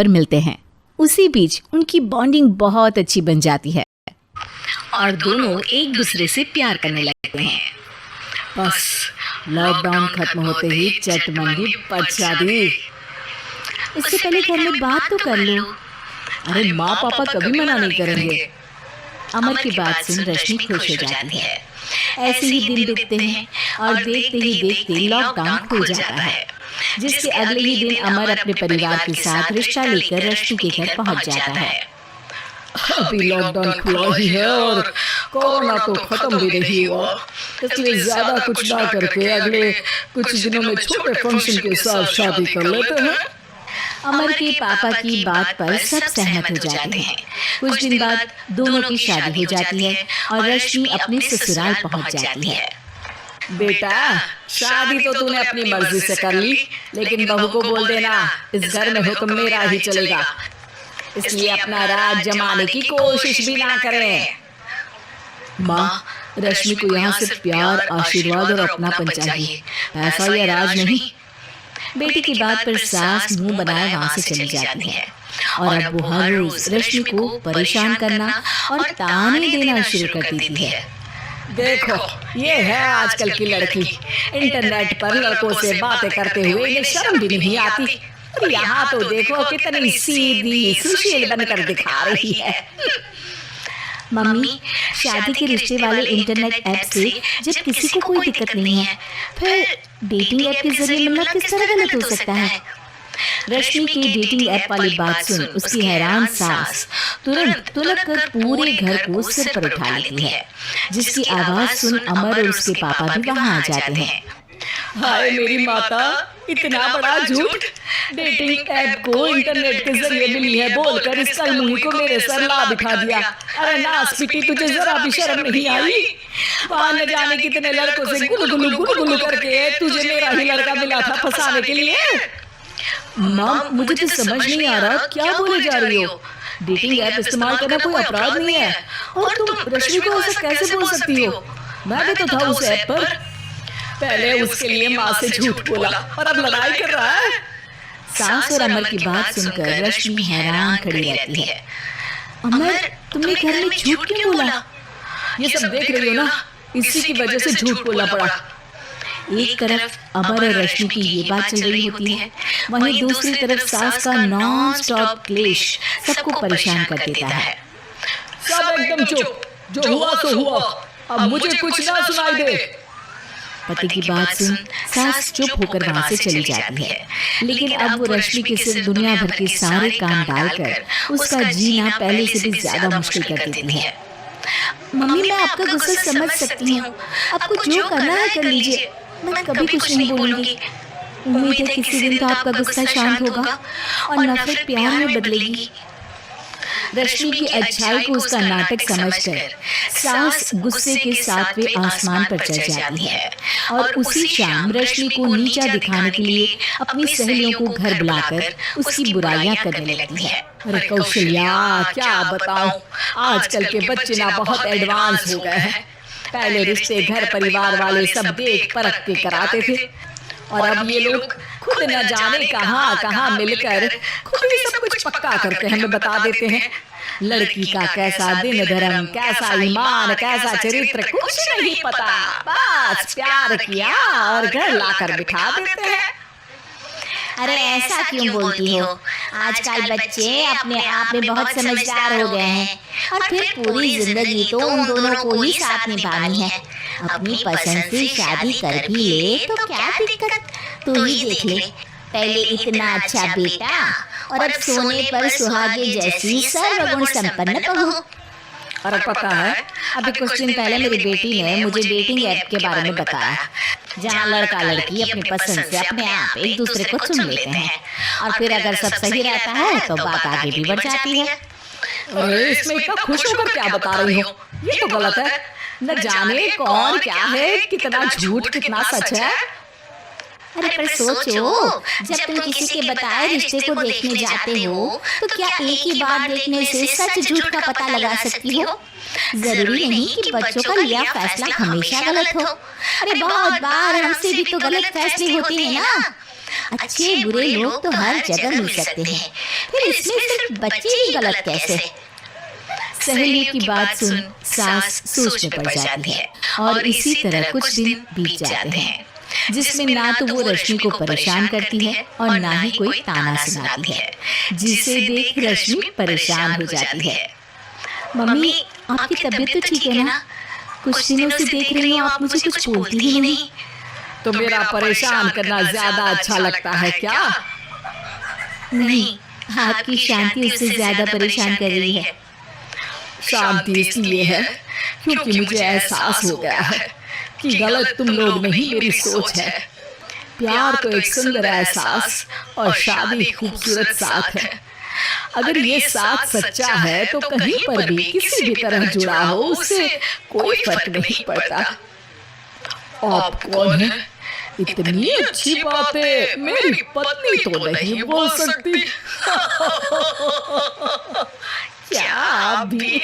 पर मिलते हैं। उसी बीच उनकी बॉन्डिंग बहुत अच्छी बन जाती है और दोनों एक दूसरे से प्यार करने लगते हैं। बस लॉकडाउन खत्म होते ही चट मंडी पट शादी। उससे पहले घर में बात तो कर लो। अरे माँ पापा कभी मना नहीं करेंगे। अमर की बात सुन रश्मि खुश हो जाती है। ऐसे ही दिन बीतते हैं और देखते ही देखते लॉकडाउन खुल जाता है, जिसके अगले ही दिन अमर अपने परिवार के साथ रिश्ता लेकर रश्मि के घर पहुंच जाता है। अभी लॉकडाउन खुला ही है और कोरोना तो खत्म भी नहीं हुआ, इसलिए ज्यादा कुछ ना करके अगले कुछ दिनों में छोटे फंक्शन के साथ शादी कर लेते हैं। अमर के पापा की बात पर सब सहमत हो जाते हैं। कुछ दिन बाद दोनों की शादी हो जाती है और रश्मि अपने ससुराल पहुंच जाती है। बेटा, शादी तो तूने अपनी मर्जी से कर ली, लेकिन बहू को बोल देना इस घर में हुक्म मेरा ही चलेगा, इसलिए अपना राज जमाने की कोशिश भी ना करें। माँ, रश्मि को यहाँ से प्यार, आशीर्वाद और अपनापन चाहिए, ऐसा या राज नहीं। बेटी की बात पर सास मुंह बनाए वहाँ से चली जाती है और अब वो हर रोज रश्मि को परेशान करना और ताने देना शुरू कर देती है। देखो, ये है आजकल की लड़की, इंटरनेट पर लड़कों से बातें करते हुए इन्हें शर्म भी नहीं आती। और यहाँ तो देखो कितनी सीधी सुशील बनकर दिखा रही है। मम्मी, शादी के रिश्ते वाले इंटरनेट ऐप से जब किसी को कोई दिक्कत नहीं है, फिर डेटिंग ऐप के जरिए मिलना किस तरह गलत हो सकता है? रश्मि की डेटिंग ऐप वाली बात सुन उसकी हैरान सास तुरंत तुलक कर पूरे घर को सिर पर उठा लेती है, जिसकी आवाज सुन अमर और उसके पापा भी वहाँ आ जाते हैं। हाय मेरी माता, इतना बड़ा झूठ! डेटिंग ऐप को इंटरनेट के जरिए मिली है बोलकर इस कलमुही को मेरे सर ला बिठा दिया। अरे नास पिटी, तुझे जरा भी शर्म नहीं आई? वहाँ न जाने कितने लड़कों से गुलगुलू करके तुझे मेरा ही लड़का मिला था फंसाने के लिए। माँ, मुझे तो समझ नहीं आ रहा क्या बोले जा रही हो। डेटिंग ऐप इस्तेमाल करना कोई अपराध नहीं है और तुम रश्मि को ऐसा कैसे बोल सकती हो? मैं भी तो था उस ऐप पर। पहले उसके लिए माँ से झूठ बोला और अब लड़ाई कर रहा है। सास और अमर की बात सुनकर रश्मि हैरान खड़ी रहती है। अमर, तुमने घर में झूठ क्यों बोला? ये सब देख रही हो ना, इसी की वजह से झूठ बोलना पड़ा। एक तरफ अमर और रश्मि की ये बात चल रही होती है, वहीं दूसरी तरफ सास का नॉन स्टॉप क्लेश सबको परेशान कर देता है। सब एकदम चुप, जो हुआ सो हुआ, अब मुझे कुछ ना सुनाई दे। पति की बात सुन सास चुप होकर वहाँ से चली जाती है, लेकिन अब वो रश्मि के सिर दुनिया भर के सारे काम डालकर उसका जीना पहले से भी ज्यादा मुश्किल कर देती है। मम्मी, मैं आपका गुस्सा समझ सकती हूँ, आपको जो करना है कर लीजिए, मैं कभी कुछ नहीं बोलूंगी। उम्मीद है किसी दिन तो आपका गुस्सा शांत होगा और नफरत प्यार में बदलेगी। रश्मि की अच्छाई को उसका नाटक समझकर सास गुस्से के सातवें आसमान पर चढ़ जाती है और उसी शाम रश्मि को नीचा दिखाने के लिए अपनी सहेलियों को घर बुलाकर उसकी बुराइयां करने लगती है। अरे कौशल्या, क्या बताऊं, आजकल के बच्चे ना बहुत एडवांस हो गए हैं। पहले रिश्ते घर परिवार वाले सब देख परख के कराते थे और अब ये लोग खुद न जाने कहाँ कहाँ मिलकर खुद ही सब कुछ पक्का करके हमें बता देते हैं। लड़की का कैसा दिन धर्म, कैसा ईमान, कैसा चरित्र कुछ नहीं पता, बस प्यार किया और घर लाकर बिठा देते हैं। अरे ऐसा क्यों बोलती हो? आजकल बच्चे अपने आप में बहुत समझदार हो गए हैं और फिर पूरी जिंदगी तो उन दोनों को ही साथ निभानी है। अपनी पसंद से शादी कर भी ले तो क्या दिक्कत? तू ही देख ले, पहले इतना अच्छा बेटा और अब सोने पर सुहागे जैसी सर्वगुण संपन्न बहू। और पता है, अभी कुछ दिन पहले मेरी बेटी ने मुझे डेटिंग ऐप के बारे में बताया, जहाँ लड़का लड़की अपनी पसंद से अपने आप एक दूसरे को चुन लेते हैं और फिर अगर सब सही रहता है तो बात आगे भी बढ़ जाती है। अरे इसमें इतना खुश होकर क्या बता रही हो? ये तो गलत है। न जाने कौन क्या है, कितना झूठ कितना सच है। अरे पर सोचो, जब तुम किसी के बताए रिश्ते को देखने जाते हो तो क्या एक ही बार देखने से सच झूठ का पता लगा सकती हो? जरूरी नहीं कि बच्चों का लिया फैसला हमेशा गलत हो। अरे बहुत बार हमसे भी तो गलत फैसले होते हैं ना। अच्छे बुरे लोग तो हर जगह मिल सकते हैं, फिर इसमें सिर्फ बच्चे ही गलत कैसे? सहेलियों की बात सुन सास सोच में पड़ जाती है और इसी तरह कुछ दिन बीत जाते हैं जिसमें ना तो वो रश्मि को परेशान करती है और ना ही कोई ताना सुनाती है, जिसे देख रश्मि परेशान हो जाती है। मम्मी, आपकी तबीयत तो ठीक है ना? कुछ दिनों से देख रही हूँ आप मुझे कुछ बोलती ही नहीं। तो मेरा परेशान करना ज्यादा अच्छा लगता है क्या? नहीं, आपकी शांति उससे ज्यादा परेशान कर रही है। शांति इसलिए है क्योंकि मुझे एहसास हो गया है कि गलत तुम लोग में ही मेरी सोच है। प्यार तो एक सुंदर एहसास और शादी खूबसूरत साथ है। अगर ये साथ सच्चा है तो कहीं पर भी किसी भी तरह जुड़ा हो उससे कोई फर्क नहीं पड़ता। आप कौन है? इतनी अच्छी बातें मेरी पत्नी तो नहीं बोल सकती। क्या आप भी?